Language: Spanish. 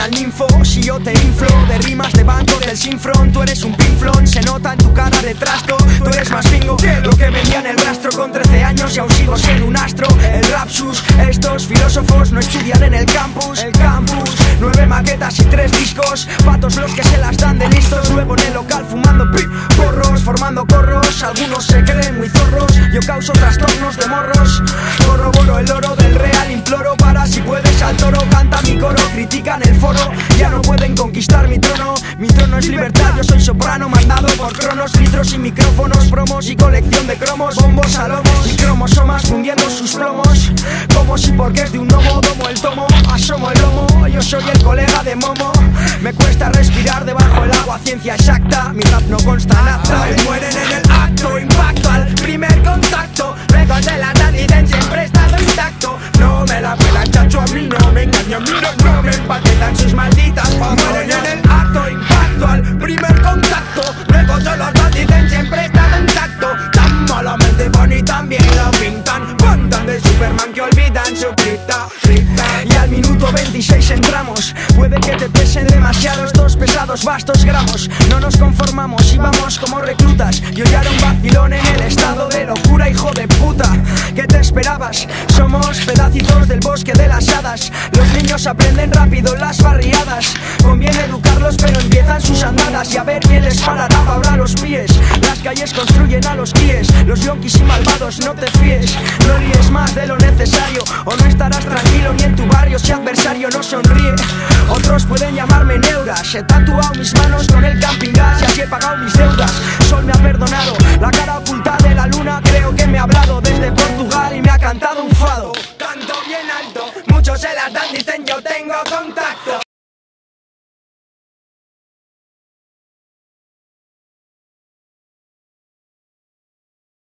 al ninfo. Si yo te inflo de rimas de banco del Sinfront, tú eres un pinflón, se nota en tu cara de trasto. Tú eres más bingo que lo que vendía en el rastro. Con 13 años y aún sigo siendo un astro. El rapsus, estos filósofos no estudian en el campus. El campus, 9 maquetas y 3 discos. Patos los que se las dan de listos. Luego en el local fumando porros, formando corros. Algunos se creen muy zorros, yo causo trastornos de morros. Corroboro el oro del real, imploro para si puedes al toro. Canta mi coro, critican el foro, ya no pueden conquistar mi trono. Mi trono es libertad, yo soy soprano, mandado por cronos. Litros y micrófonos, promos y colección de cromos. Bombos a lomos y cromosomas fundiendo sus plomos. Como si porque es de un gnomo domo el tomo, asomo el lomo. Yo soy el colega de Momo. Me cuesta respirar debajo del agua, ciencia exacta. Mi rap no consta nada. Mueren en el acto, impacto al primer contacto. Lejos de la realidad siempre he estado intacto. No me la pela chacho, a mí no me engaño, no me empaquetan sus malditas fotos. Mueren en el acto, impacto al primer contacto. Lejos de la realidad siempre he estado intacto. Tan malamente van y también lo pintan. Cuentan de Superman que olvidan su cripta. Y al minuto 26 entramos. Puede que te pesen demasiado estos pesados vastos gramos. No nos conformamos y vamos como reclutas. Yo ya era un vacilón en el estado de locura, hijo de puta. ¿Qué te esperabas? Somos pedacitos del bosque de las hadas. Los niños aprenden rápido las barriadas. Conviene educarlos pero empiezan sus andadas. Y a ver quién les parará ahora los pies. Las calles construyen a los guíes. Los yonkis y malvados no te fíes. No ríes más de lo necesario o no estarás tranquilo ni en tu barrio si adversario no sonríe. Otros pueden llamarme neuras. He tatuado mis manos con el camping gas y así he pagado mis deudas. Sol me ha perdonado, la cara oculta de la luna creo que me ha hablado desde Portugal y me ha cantado un fado. Canto bien alto, muchos se las dan, dicen yo tengo contacto.